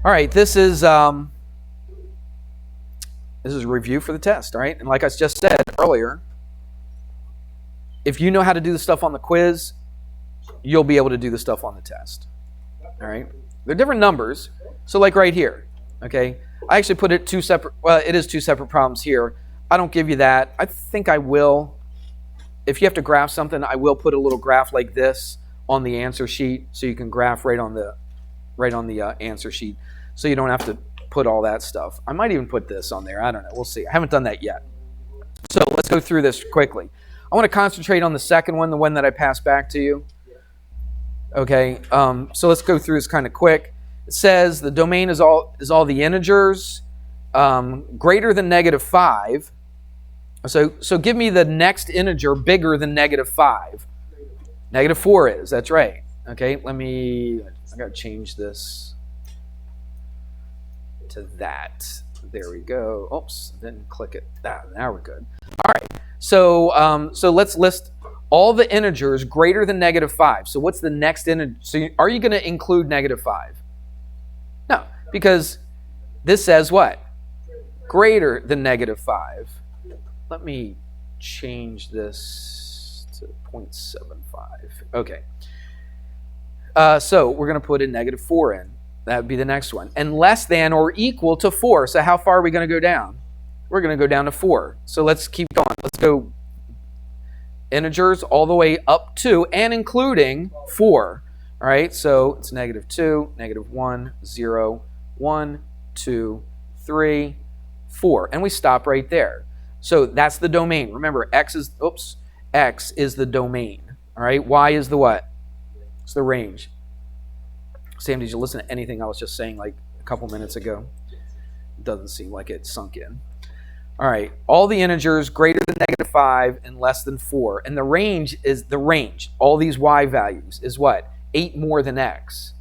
All right, this is a review for the test, all right? And like I just said earlier, if you know how to do the stuff on the quiz, you'll be able to do the stuff on the test, all right? They're different numbers. So like right here, okay? I actually put it two separate, well, it is two separate problems here. I don't give you that. I think I will. If you have to graph something, I will put a little graph like this on the answer sheet so you can graph right on the answer sheet so you don't have to put all that stuff. I might even put this on there. I don't know. We'll see. I haven't done that yet. So let's go through this quickly. I want to concentrate on the second one, the one that I passed back to you. Okay, so let's go through this kind of quick. It says the domain is all the integers greater than -5. So give me the next integer bigger than -5. -4 is, that's right. Okay, I gotta change this to that. There we go. Oops, didn't click it. Now we're good. All right, so let's list all the integers greater than -5. So what's the next integer? So are you gonna include -5? No, because this says what? Greater than -5. Let me change this to 0.75. Okay. So we're going to put a -4 in. That would be the next one. And less than or equal to 4. So how far are we going to go down? We're going to go down to 4. So let's keep going. Let's go integers all the way up to and including 4. All right, so it's -2, -1, 0, 1, 2, 3, 4. And we stop right there. So that's the domain. Remember, x is the domain. All right, y is the what? It's the range. Sam, did you listen to anything I was just saying like a couple minutes ago? It doesn't seem like it sunk in. All right, all the integers greater than -5 and less than 4. And the range is the range. All these y values is what? 8 more than x.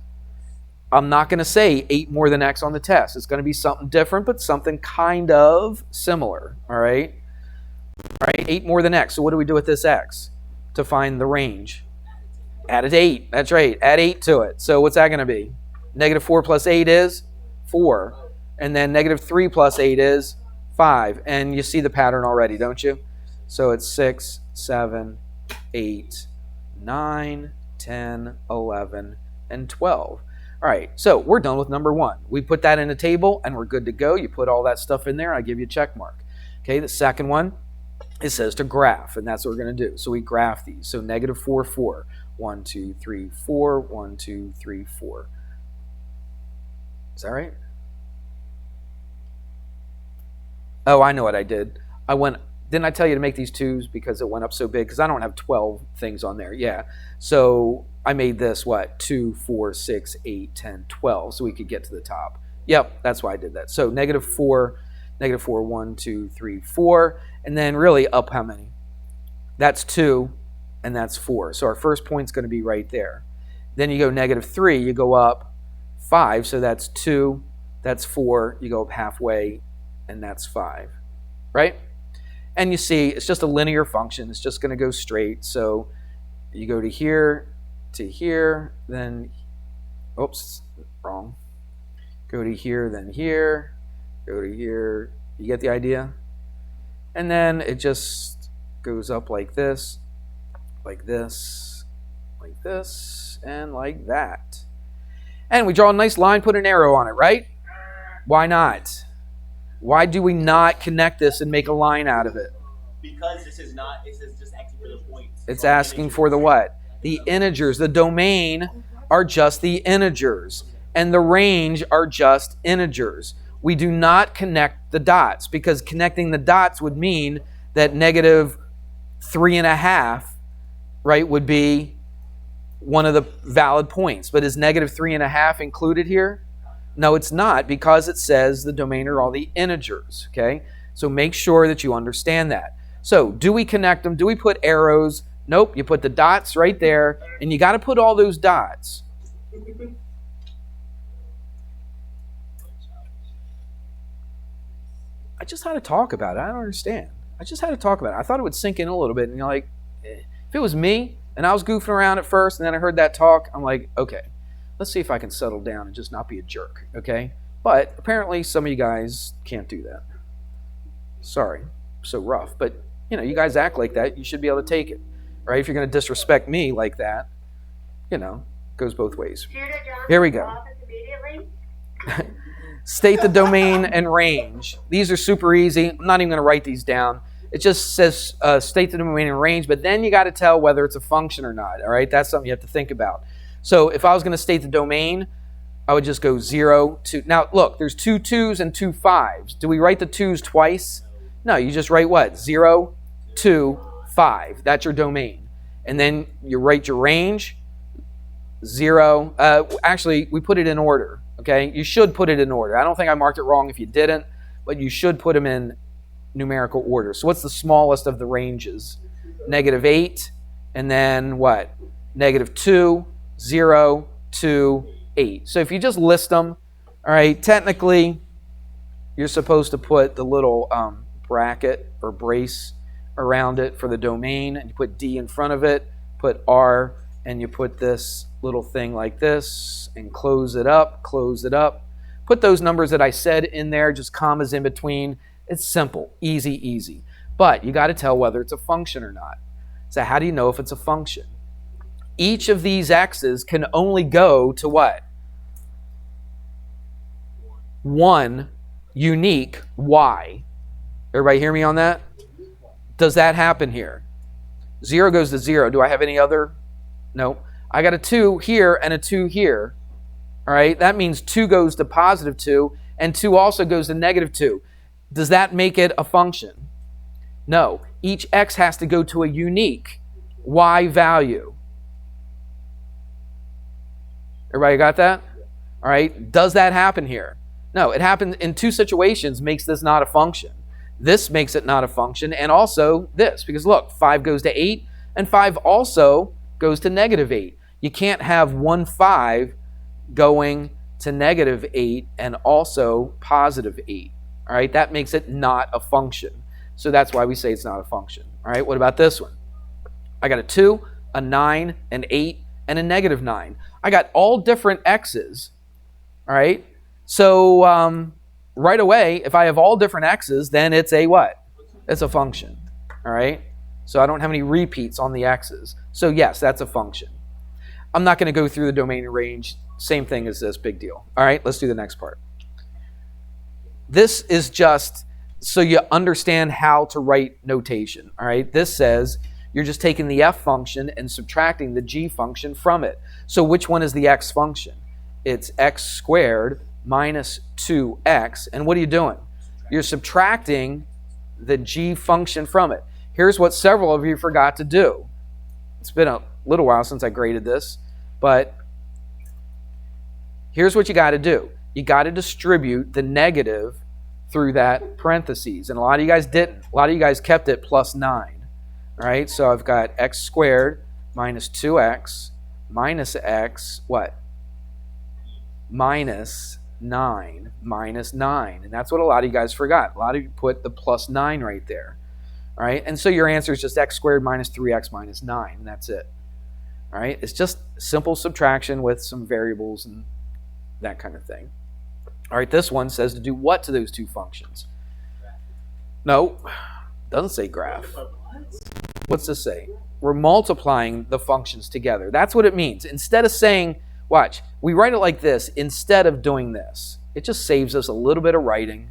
I'm not going to say 8 more than x on the test. It's going to be something different, but something kind of similar. All right? All right, 8 more than x. So what do we do with this x to find the range? Add it 8. That's right. Add 8 to it. So what's that going to be? -4 plus 8 is 4. And then -3 plus 8 is 5. And you see the pattern already, don't you? So it's 6, 7, 8, 9, 10, 11, and 12. All right, so we're done with number 1. We put that in a table, and we're good to go. You put all that stuff in there, and I give you a check mark. Okay, the second one, it says to graph, and that's what we're going to do. So we graph these. So -4, 4. 1, 2, 3, 4. 1, 2, 3, 4. Is that right? Oh, I know what I did. Didn't I tell you to make these 2s because it went up so big? Because I don't have 12 things on there. Yeah. So I made this, what? 2, 4, 6, 8, 10, 12. So we could get to the top. Yep, that's why I did that. So -4, 1, 2, 3, 4. And then really up how many? That's 2, and that's 4. So our first point's going to be right there. Then you go -3, you go up 5. So that's 2, that's 4. You go up halfway, and that's 5. Right? And you see, it's just a linear function. It's just going to go straight. So you go to here, then, oops, wrong. Go to here, then here, go to here. You get the idea? And then it just goes up like this, like this, like this, and like that. And we draw a nice line, put an arrow on it, right? Why not? Why do we not connect this and make a line out of it? Because this is just asking for the points. It's asking for the what? The integers. The domain are just the integers. And the range are just integers. We do not connect the dots because connecting the dots would mean that -3.5, right, would be one of the valid points. But is -3.5 included here? No, it's not, because it says the domain are all the integers, okay? So make sure that you understand that. So do we connect them? Do we put arrows? Nope, you put the dots right there, and you got to put all those dots. I just had to talk about it. I don't understand. I just had to talk about it. I thought it would sink in a little bit, and you're like, if it was me, and I was goofing around at first, and then I heard that talk, I'm like, okay. let's see if I can settle down and just not be a jerk, okay? But apparently some of you guys can't do that. Sorry, so rough. But, you guys act like that. You should be able to take it, right? If you're going to disrespect me like that, goes both ways. Here we go. State the domain and range. These are super easy. I'm not even going to write these down. It just says state the domain and range, but then you got to tell whether it's a function or not, all right? That's something you have to think about. So if I was going to state the domain, I would just go 0, 2. Now, look, there's 2 2s and 2 5s. Do we write the 2s twice? No, you just write what? 0, 2, 5. That's your domain. And then you write your range, 0. Actually, we put it in order, okay? You should put it in order. I don't think I marked it wrong if you didn't, but you should put them in numerical order. So what's the smallest of the ranges? -8, and then what? -2, 0, 2, 8. So if you just list them, all right, technically you're supposed to put the little bracket or brace around it for the domain, and you put D in front of it, put R, and you put this little thing like this, and close it up, Put those numbers that I said in there, just commas in between. It's simple, easy. But you got to tell whether it's a function or not. So how do you know if it's a function? Each of these x's can only go to what? One unique y. Everybody hear me on that? Does that happen here? 0 goes to 0. Do I have any other? No. I got a 2 here and a 2 here. All right, that means 2 goes to +2, and 2 also goes to -2. Does that make it a function? No. Each x has to go to a unique y value. Everybody got that? All right. Does that happen here? No. It happens in 2 situations, makes this not a function. This makes it not a function, and also this, because look, 5 goes to 8, and 5 also goes to -8. You can't have 1 5 going to -8 and also +8. All right, that makes it not a function. So that's why we say it's not a function. All right, what about this one? I got a 2, a 9, an 8, and a -9. I got all different x's. All right, so right away, if I have all different x's, then it's a what? It's a function. All right, so I don't have any repeats on the x's. So yes, that's a function. I'm not going to go through the domain and range. Same thing as this, big deal. All right, let's do the next part. This is just so you understand how to write notation. All right, this says you're just taking the f function and subtracting the g function from it. So which one is the x function? It's x squared minus 2x. And what are you doing? You're subtracting the g function from it. Here's what several of you forgot to do. It's been a little while since I graded this, but here's what you got to do. You got to distribute the negative through that parentheses. And a lot of you guys didn't. A lot of you guys kept it +9. All right, so I've got x squared minus 2x minus x, what? Minus 9. And that's what a lot of you guys forgot. A lot of you put the +9 right there. All right, and so your answer is just x squared minus 3x minus 9, and that's it. All right, it's just simple subtraction with some variables and that kind of thing. All right, this one says to do what to those 2 functions? No, doesn't say graph. What's this say? We're multiplying the functions together. That's what it means. Instead of saying, watch, we write it like this instead of doing this. It just saves us a little bit of writing.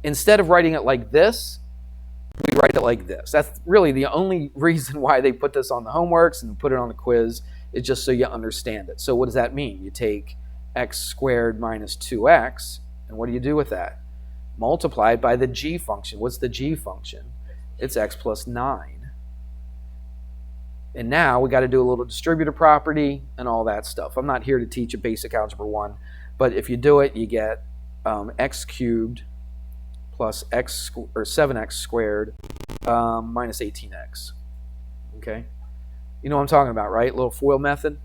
Instead of writing it like this, we write it like this. That's really the only reason why they put this on the homeworks and put it on the quiz, is just so you understand it. So what does that mean? You take x squared minus 2x, and what do you do with that? Multiply it by the g function. What's the g function? It's x plus 9. And now we got to do a little distributive property and all that stuff. I'm not here to teach you basic algebra 1, but if you do it, you get x cubed plus 7x squared minus 18x. Okay? You know what I'm talking about, right? Little FOIL method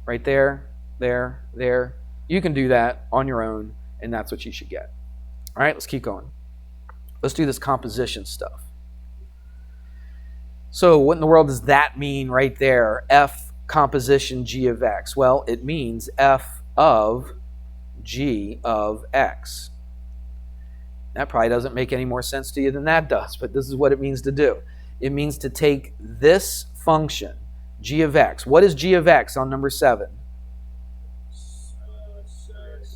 right there, there, there. You can do that on your own, and that's what you should get. All right, let's keep going. Let's do this composition stuff. So what in the world does that mean right there? F composition g of x? Well, it means f of g of x. That probably doesn't make any more sense to you than that does, but this is what it means to do. It means to take this function, g of x. What is g of x on number 7?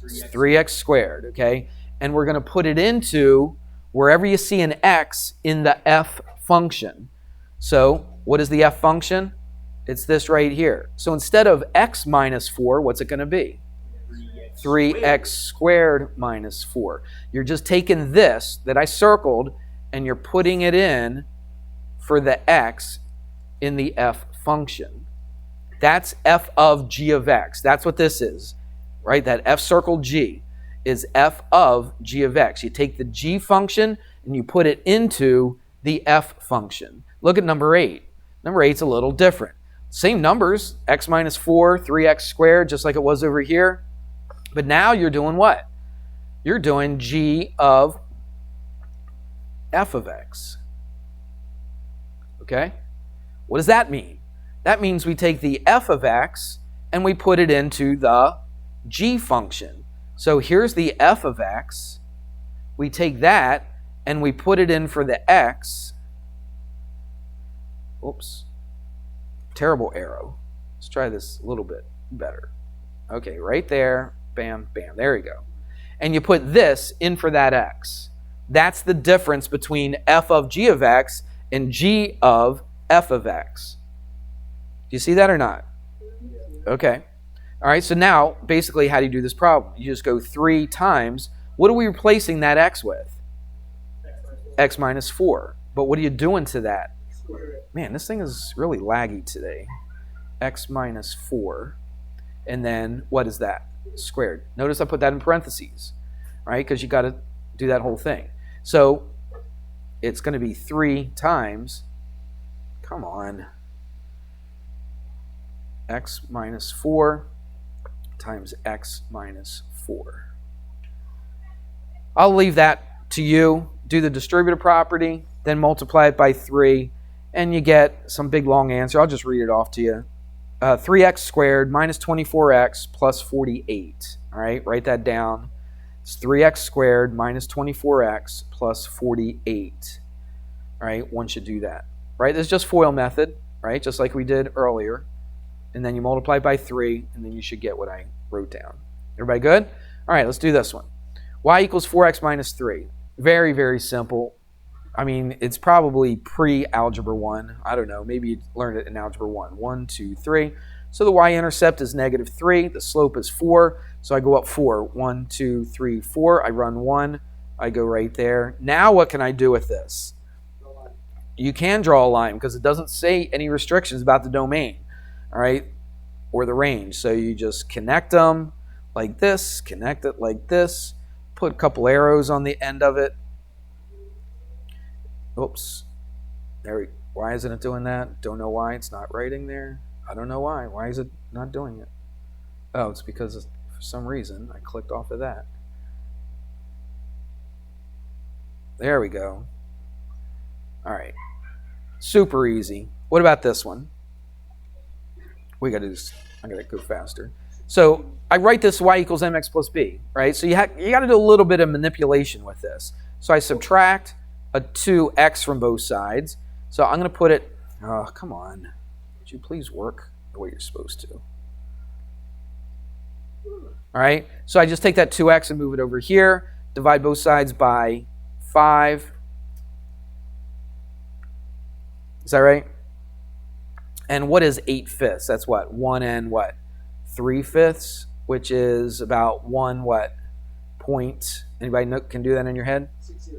It's 3x squared, okay? And we're going to put it into wherever you see an x in the f function. So what is the f function? It's this right here. So instead of x minus 4, what's it going to be? 3x squared minus 4. You're just taking this that I circled and you're putting it in for the x in the f function. That's f of g of x. That's what this is, right? That f circled g is f of g of x. You take the g function and you put it into the f function. Look at number 8. Number 8's a little different. Same numbers, x minus 4, 3x squared, just like it was over here. But now you're doing what? You're doing g of f of x. Okay? What does that mean? That means we take the f of x and we put it into the g function. So here's the f of x. We take that and we put it in for the x. Oops. Terrible arrow. Let's try this a little bit better. Okay, right there. Bam, bam. There you go. And you put this in for that x. That's the difference between f of g of x and g of f of x. Do you see that or not? Okay. All right, so now, basically, how do you do this problem? You just go 3 times. What are we replacing that x with? X minus 4. But what are you doing to that? Man, this thing is really laggy today. X minus 4. And then, what is that? Squared. Notice I put that in parentheses, right? Because you got to do that whole thing. So it's going to be 3 times, come on, x minus 4 times x minus 4. I'll leave that to you. Do the distributive property, then multiply it by 3, and you get some big long answer. I'll just read it off to you. 3x squared minus 24x plus 48. All right, write that down. It's 3x squared minus 24x plus 48. All right, one should do that. Right, this is just FOIL method, right, just like we did earlier. And then you multiply by 3, and then you should get what I wrote down. Everybody good? All right, let's do this one. Y equals 4x minus 3. Very, very simple. I mean, it's probably pre-algebra 1. I don't know. Maybe you learned it in algebra 1. 1, 2, 3. So the y-intercept is negative 3. The slope is 4. So I go up 4. 1, 2, 3, 4. I run 1. I go right there. Now what can I do with this? You can draw a line because it doesn't say any restrictions about the domain, all right, or the range. So you just connect them like this, connect it like this, put a couple arrows on the end of it. Oops. Why isn't it doing that? Don't know why it's not writing there. I don't know why. Why is it not doing it? Oh, it's because for some reason I clicked off of that. There we go. All right. Super easy. What about this one? I gotta go faster. So I write this y equals mx plus b, right? So you got to do a little bit of manipulation with this. So I subtract a 2x from both sides. So I'm going to put it, oh, come on. Would you please work the way you're supposed to? All right, so I just take that 2x and move it over here, divide both sides by 5. Is that right? And what is 8/5? That's what? 1 and what? 3/5, which is about 1 what? Point. Anybody can do that in your head?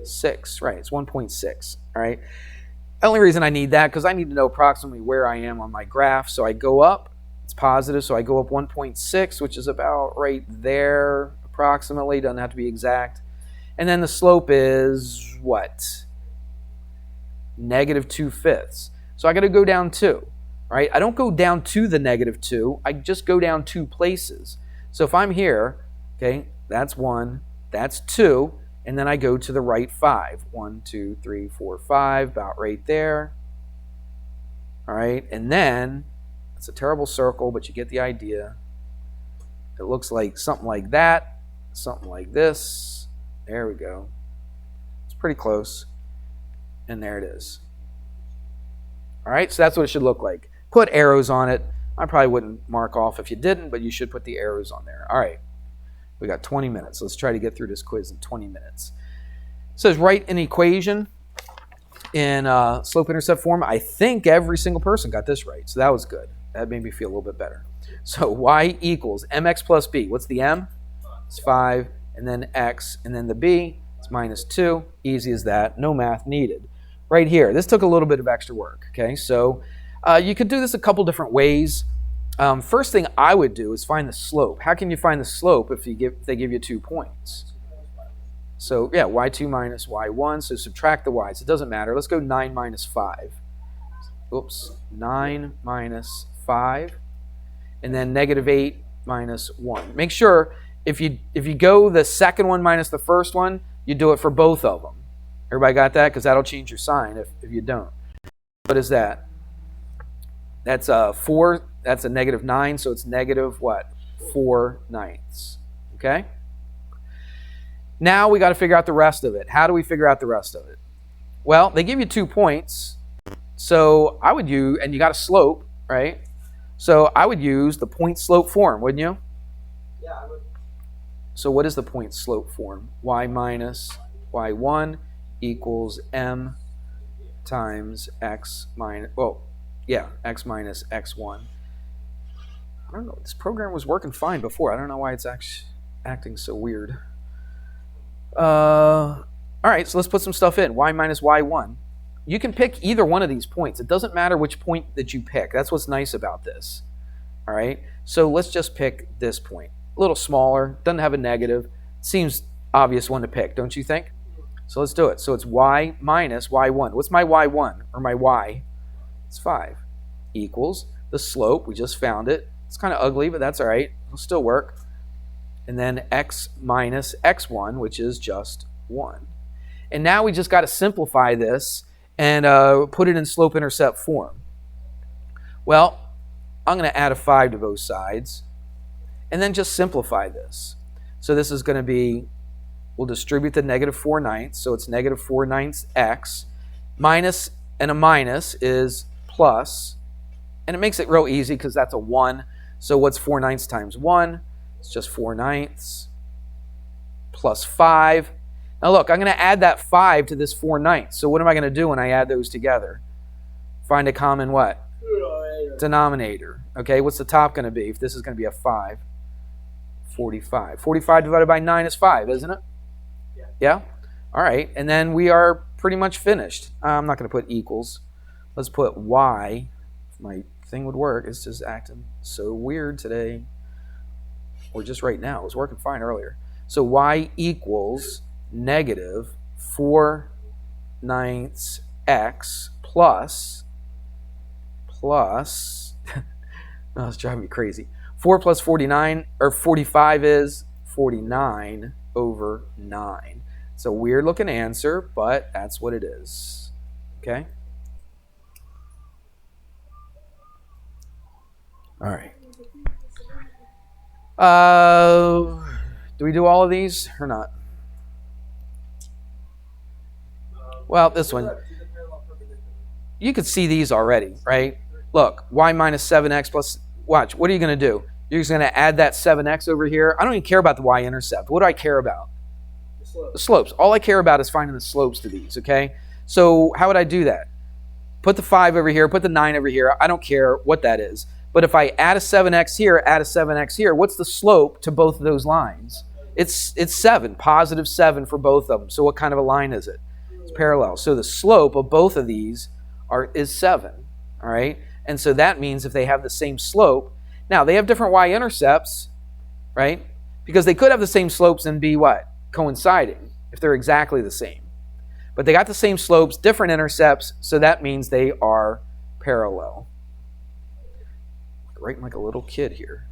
6, right. It's 1.6, all right? The only reason I need that, because I need to know approximately where I am on my graph. So I go up, it's positive, so I go up 1.6, which is about right there approximately. Doesn't have to be exact. And then the slope is what? Negative 2/5. So I got to go down 2, right? I don't go down to the negative 2. I just go down 2 places. So if I'm here, okay, that's 1, that's 2, and then I go to the right 5. 1, 2, 3, 4, 5, about right there. All right, and then It's a terrible circle, but you get the idea. It looks like something like that, something like this. There we go. It's pretty close. And there it is. All right, so that's what it should look like. Put arrows on it. I probably wouldn't mark off if you didn't, but you should put the arrows on there. All right, we got 20 minutes. Let's try to get through this quiz in 20 minutes. It says write an equation in slope-intercept form. I think every single person got this right, so that was good. That made me feel a little bit better. So y equals mx plus b. What's the m? It's 5, and then x, and then the b, it's minus 2. Easy as that. No math needed. Right here, this took a little bit of extra work, okay? So you could do this a couple different ways. First thing I would do is find the slope. How can you find the slope if they give you 2 points? So yeah, y2 minus y1, so subtract the y's. It doesn't matter. Let's go 9 minus 5. Oops, 9 minus 5, and then negative 8 minus 1. Make sure if you go the second one minus the first one, you do it for both of them. Everybody got that? Because that'll change your sign if you don't. What is that? That's 4. That's a negative 9, so it's negative what? 4/9. Okay? Now we got to figure out the rest of it. How do we figure out the rest of it? Well, they give you 2 points. So I would use, and you got a slope, right? So I would use the point slope form, wouldn't you? Yeah, I would. So what is the point slope form? Y minus y1 equals m times x minus, x minus x1. I don't know, this program was working fine before. I don't know why it's acting so weird. All right, so let's put some stuff in. Y minus y1. You can pick either one of these points. It doesn't matter which point that you pick. That's what's nice about this. All right, so let's just pick this point. A little smaller, doesn't have a negative. Seems obvious one to pick, don't you think? So let's do it. So it's y minus y1. What's my y1 or my y? It's 5 equals the slope. We just found it. It's kind of ugly, but that's all right. It'll still work. And then x minus x1, which is just 1. And now we just got to simplify this and put it in slope-intercept form. Well, I'm going to add a 5 to both sides and then just simplify this. So this is going to be, we'll distribute the negative 4/9, so it's negative 4/9 x. Minus and a minus is plus, and it makes it real easy because that's a 1. So what's 4/9 times 1? It's just 4/9 plus 5. Now look, I'm going to add that 5 to this 4/9. So what am I going to do when I add those together? Find a common what? Denominator. Okay, what's the top going to be if this is going to be a 5? 45. 45 divided by 9 is 5, isn't it? Yeah? All right, and then we are pretty much finished. I'm not going to put equals. Let's put y. If my thing would work. It's just acting so weird today. Or just right now. It was working fine earlier. So y equals negative 4/9 x plus oh, it's driving me crazy. 4 plus 49, or 45 is 49 over 9. It's a weird looking answer, but that's what it is. Okay? All right. Do we do all of these or not? Well, this one. You could see these already, right? Look, y minus 7x plus, watch, what are you going to do? You're just going to add that 7x over here. I don't even care about the y-intercept. What do I care about? The slopes. All I care about is finding the slopes to these, okay? So how would I do that? Put the 5 over here, put the 9 over here. I don't care what that is. But if I add a 7x here, add a 7x here, what's the slope to both of those lines? It's 7, positive 7 for both of them. So what kind of a line is it? It's parallel. So the slope of both of these is 7, all right? And so that means if they have the same slope, now they have different y-intercepts, right? Because they could have the same slopes and be what? Coinciding, if they're exactly the same. But they got the same slopes, different intercepts, so that means they are parallel. I'm writing like a little kid here.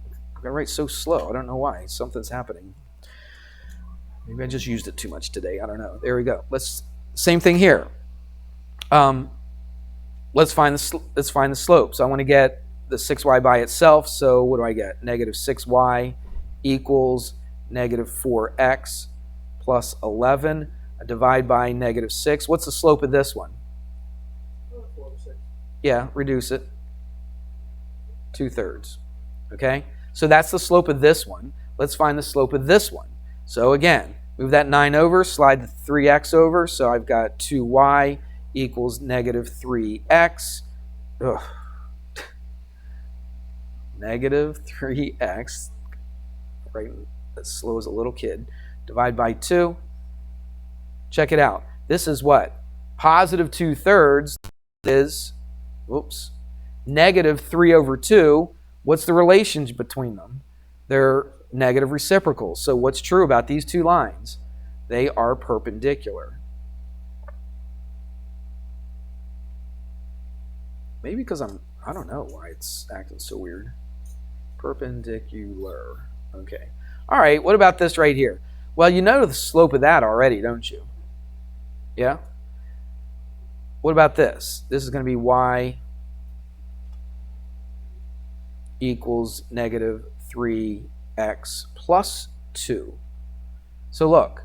I'm going to write so slow. I don't know why. Something's happening. Maybe I just used it too much today. I don't know. There we go. Same thing here. let's find the slope. So I want to get the 6y by itself. So what do I get? Negative 6y equals negative 4x plus 11. I divide by negative 6. What's the slope of this one? 4/6. Yeah, reduce it. 2/3. Okay? So that's the slope of this one. Let's find the slope of this one. So again, move that 9 over, slide the 3x over. So I've got 2y equals negative 3x. Ugh. Negative 3x. Right, as slow as a little kid. Divide by 2. Check it out. This is what? Positive 2/3 is, whoops, negative 3 over 2. What's the relationship between them? They're negative reciprocals. So what's true about these two lines? They are perpendicular. Maybe because I don't know why it's acting so weird. Perpendicular. Okay. All right, what about this right here? Well, you know the slope of that already, don't you? Yeah? What about this? This is going to be y equals negative 3x plus 2. So look,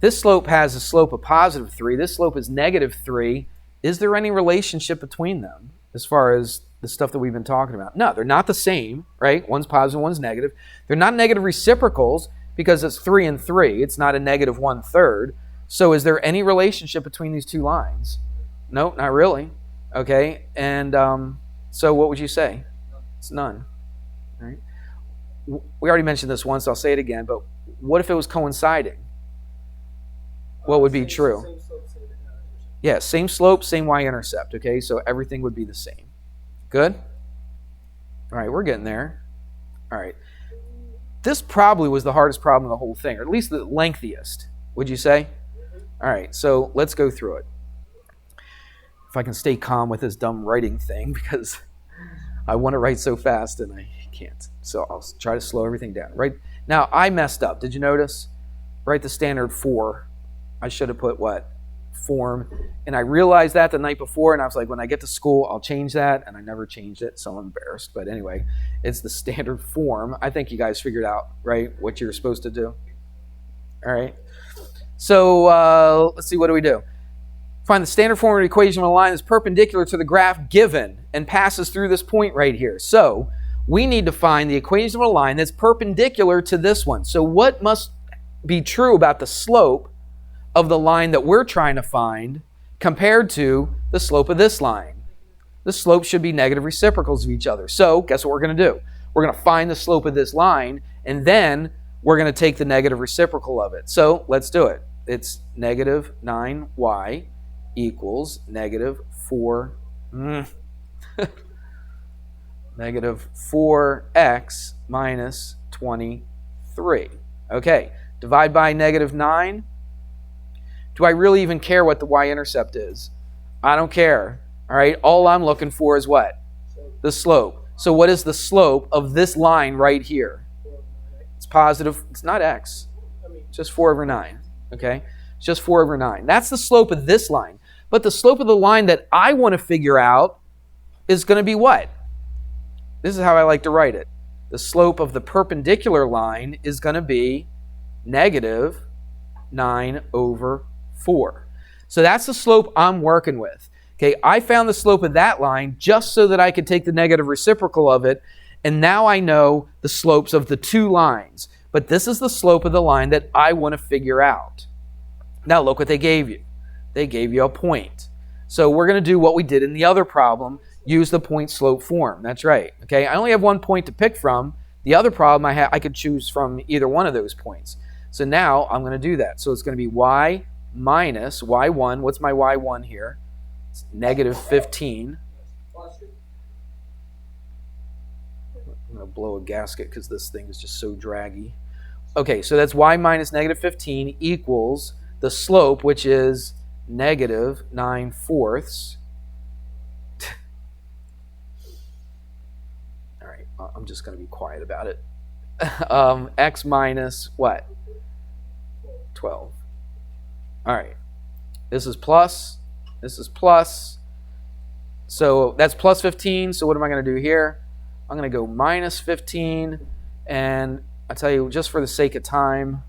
this slope has a slope of positive 3. This slope is negative 3. Is there any relationship between them as far as the stuff that we've been talking about? No, they're not the same, right? One's positive, one's negative. They're not negative reciprocals because it's 3 and 3. It's not a negative 1/3. So is there any relationship between these two lines? No, not really. Okay, and so what would you say? It's none. All right. We already mentioned this once, I'll say it again, but what if it was coinciding? What would be true? Same slope, same intercept. Yeah, same slope, same y-intercept, okay? So everything would be the same. Good? All right, we're getting there. All right. This probably was the hardest problem of the whole thing, or at least the lengthiest, would you say? All right, so let's go through it. If I can stay calm with this dumb writing thing, because I want to write so fast and I can't. So I'll try to slow everything down. Right now, I messed up. Did you notice? Write the standard 4. I should have put what? Form. And I realized that the night before, and I was like, when I get to school, I'll change that. And I never changed it, so I'm embarrassed. But anyway, it's the standard form. I think you guys figured out, right, what you're supposed to do. All right. So let's see, what do we do? Find the standard form of the equation of a line that's perpendicular to the graph given and passes through this point right here. So we need to find the equation of a line that's perpendicular to this one. So what must be true about the slope of the line that we're trying to find compared to the slope of this line? The slope should be negative reciprocals of each other. So guess what we're going to do? We're going to find the slope of this line, and then we're going to take the negative reciprocal of it. So let's do it. It's negative 9y equals negative 4 negative 4x minus 23. Okay, divide by negative 9. Do I really even care what the y-intercept is? I don't care. All right, all I'm looking for is what? The slope. So what is the slope of this line right here? It's positive. It's not x. It's just 4 over 9. Okay, it's just 4 over 9. That's the slope of this line. But the slope of the line that I want to figure out is going to be what? This is how I like to write it. The slope of the perpendicular line is going to be negative 9 over 4. So that's the slope I'm working with. Okay, I found the slope of that line just so that I could take the negative reciprocal of it, and now I know the slopes of the two lines. But this is the slope of the line that I want to figure out. Now look what they gave you. They gave you a point. So we're going to do what we did in the other problem, use the point slope form. That's right. Okay, I only have one point to pick from. The other problem I could choose from either one of those points. So now I'm going to do that. So it's going to be y minus y1. What's my y1 here? It's negative 15. I'm going to blow a gasket because this thing is just so draggy. Okay, so that's y minus negative 15 equals the slope, which is negative 9/4. All right, I'm just going to be quiet about it. X minus what? 12. All right, this is plus, So that's plus 15. So what am I going to do here? I'm going to go minus 15. And I tell you, just for the sake of time,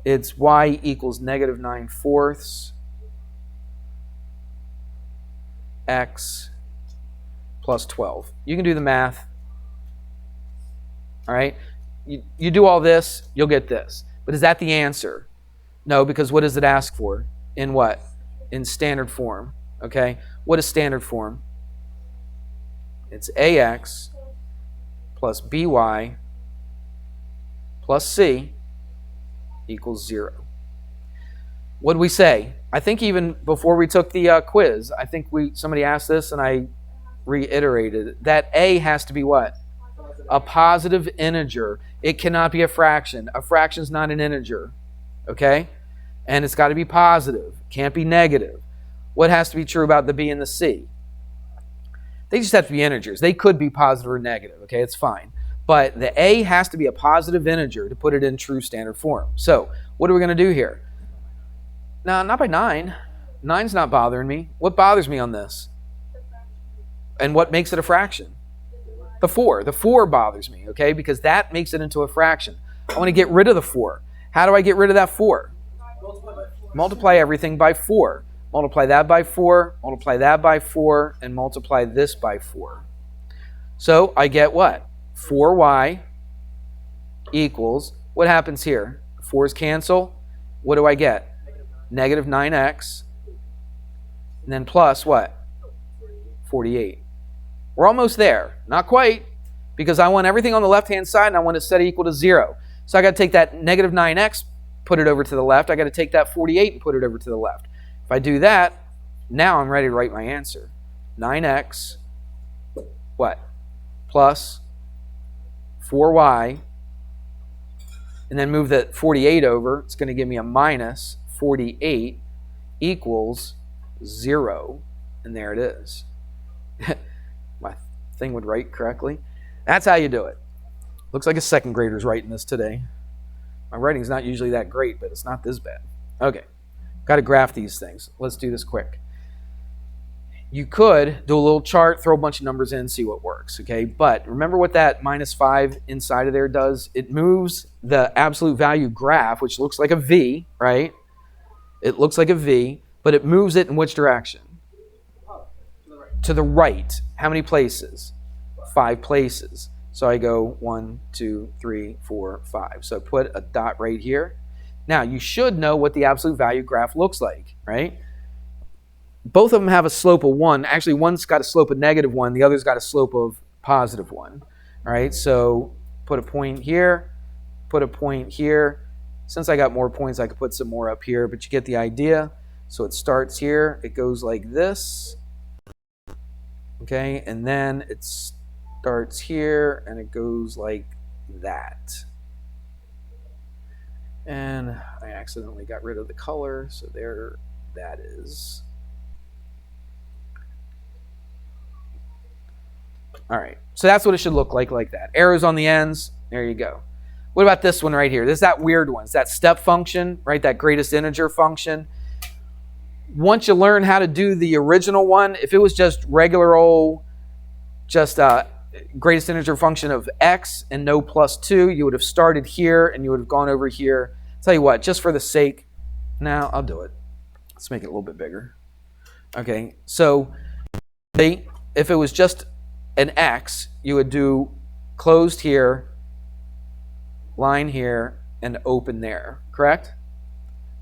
it's y equals negative 9/4 x plus 12. You can do the math. All right? You do all this, you'll get this. But is that the answer? No, because what does it ask for? In what? In standard form. Okay? What is standard form? It's ax plus by plus c equals 0. What did we say? I think even before we took the quiz, I think somebody asked this and I reiterated it, that a has to be what? A positive integer. It cannot be a fraction. A fraction is not an integer. Okay? And it's got to be positive. Can't be negative. What has to be true about the b and the c? They just have to be integers. They could be positive or negative. Okay? It's fine. But the a has to be a positive integer to put it in true standard form. So what are we going to do here? No, not by 9. 9's not bothering me. What bothers me on this? And what makes it a fraction? The 4. The 4 bothers me, okay? Because that makes it into a fraction. I want to get rid of the 4. How do I get rid of that 4? Multiply everything by 4. Multiply that by 4, multiply that by 4, and multiply this by 4. So I get what? 4y equals, what happens here? 4's cancel. What do I get? Negative 9x. And then plus what? 48. We're almost there. Not quite, because I want everything on the left-hand side and I want to set it equal to 0. So I got to take that negative 9x, put it over to the left. I got to take that 48 and put it over to the left. If I do that, now I'm ready to write my answer. 9x, what? Plus 4y, and then move the 48 over. It's going to give me a minus 48 equals 0. And there it is. My thing would write correctly. That's how you do it. Looks like a second grader's writing this today. My writing's not usually that great, but it's not this bad. Okay. Got to graph these things. Let's do this quick. You could do a little chart, throw a bunch of numbers in, see what works, okay? But remember what that minus 5 inside of there does? It moves the absolute value graph, which looks like a V, right? It looks like a V, but it moves it in which direction? To the right. How many places? 5 places. So I go 1, 2, 3, 4, 5. So put a dot right here. Now, you should know what the absolute value graph looks like, right? Both of them have a slope of 1. Actually, one's got a slope of -1. The other's got a slope of +1. All right, so put a point here, put a point here. Since I got more points, I could put some more up here, but you get the idea. So it starts here. It goes like this. Okay, and then it starts here, and it goes like that. And I accidentally got rid of the color, so there that is. All right, so that's what it should look like that. Arrows on the ends, there you go. What about this one right here? This is that weird one. It's that step function, right? That greatest integer function. Once you learn how to do the original one, if it was just regular old, just greatest integer function of x and no +2, you would have started here and you would have gone over here. Tell you what, just for the sake, now I'll do it. Let's make it a little bit bigger. Okay, so if it was just an x, you would do closed here, line here, and open there, correct?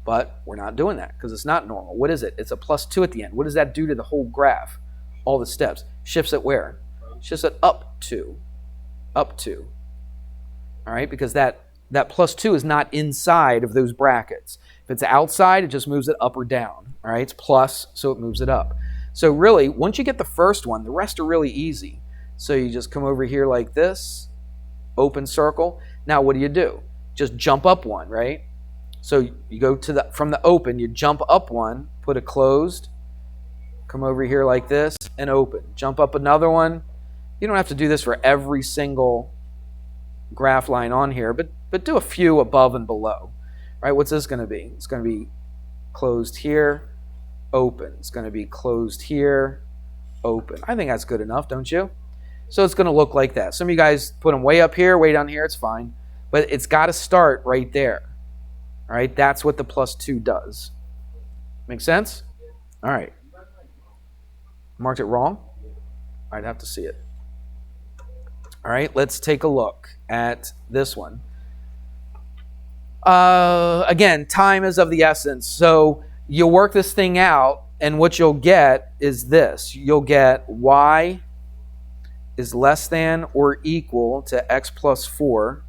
But we're not doing that because it's not normal. What is it? It's a +2 at the end. What does that do to the whole graph? All the steps. Shifts it where? Shifts it up 2. Up 2. All right, because that +2 is not inside of those brackets. If it's outside, it just moves it up or down. All right, it's plus, so it moves it up. So really, once you get the first one, the rest are really easy. So you just come over here like this, open circle. Now what do? Just jump up one, right? So you go to from the open, you jump up one, put a closed, come over here like this, and open. Jump up another one. You don't have to do this for every single graph line on here, but do a few above and below. Right? What's this going to be? It's going to be closed here, open. It's going to be closed here, open. I think that's good enough, don't you? So it's going to look like that. Some of you guys put them way up here, way down here. It's fine. But it's got to start right there. All right? That's what the plus 2 does. Make sense? All right. Marked it wrong? I'd have to see it. All right, let's take a look at this one. Again, time is of the essence. So you'll work this thing out, and what you'll get is this. You'll get y is less than or equal to x plus 4.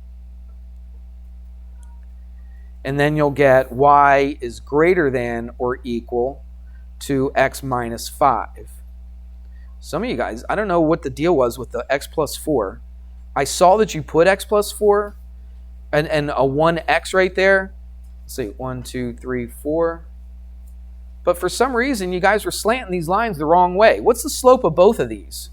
And then you'll get y is greater than or equal to x minus 5. Some of you guys, I don't know what the deal was with the x plus 4. I saw that you put x plus 4 and a 1x right there. Let's see, 1, 2, 3, 4. But for some reason, you guys were slanting these lines the wrong way. What's the slope of both of these?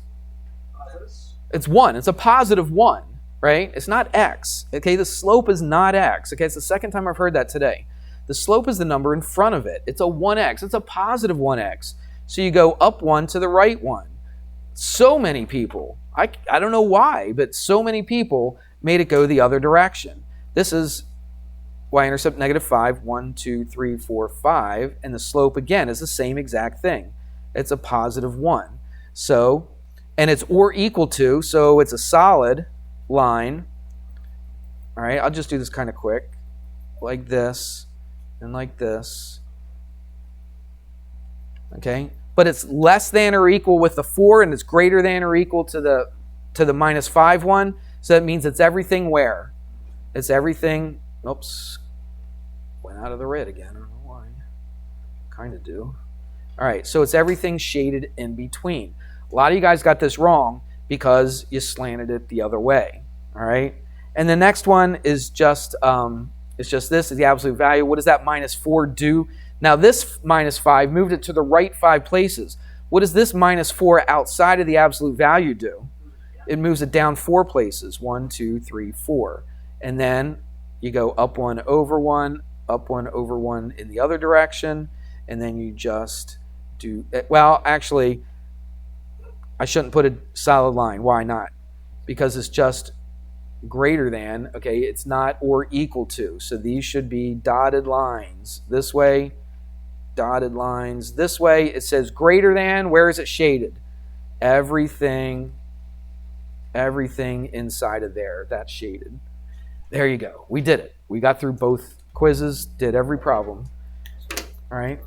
It's 1. It's a positive 1, right? It's not x. Okay, the slope is not x. Okay, it's the second time I've heard that today. The slope is the number in front of it. It's a 1x. It's a positive 1x. So you go up 1 to the right 1. So many people, I don't know why, but so many people made it go the other direction. This is y-intercept negative 5, 1, 2, 3, 4, 5, and the slope again is the same exact thing. It's a positive 1. So, and it's or equal to, so it's a solid line. All right, I'll just do this kind of quick, like this and like this. Okay, but it's less than or equal with the 4, and it's greater than or equal to the minus 5 one. So that means it's everything where? It's everything, oops, went out of the red again. I don't know why. Kind of do. All right, so it's everything shaded in between. A lot of you guys got this wrong because you slanted it the other way. All right, and the next one is just this is the absolute value. What does that minus 4 do? Now this minus 5 moved it to the right 5 places. What does this minus 4 outside of the absolute value do? It moves it down 4 places. 1, 2, 3, 4. And then you go up 1 over 1, up 1 over 1 in the other direction. And then you just do, well, actually, I shouldn't put a solid line. Why not? Because it's just greater than, okay, it's not or equal to. So these should be dotted lines. This way, dotted lines. This way, it says greater than. Where is it shaded? Everything inside of there, that's shaded. There you go. We did it. We got through both quizzes, did every problem. All right.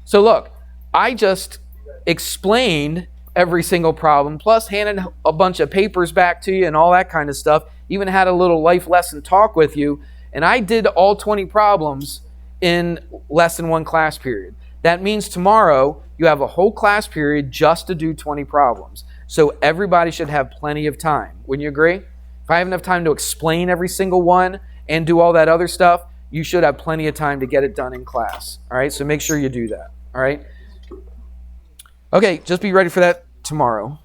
So look, I just explained every single problem, plus handed a bunch of papers back to you and all that kind of stuff. Even had a little life lesson talk with you. And I did all 20 problems in less than 1 class period. That means tomorrow you have a whole class period just to do 20 problems. So everybody should have plenty of time. Wouldn't you agree? If I have enough time to explain every single one and do all that other stuff, you should have plenty of time to get it done in class. All right, so make sure you do that. All right? Okay, just be ready for that tomorrow.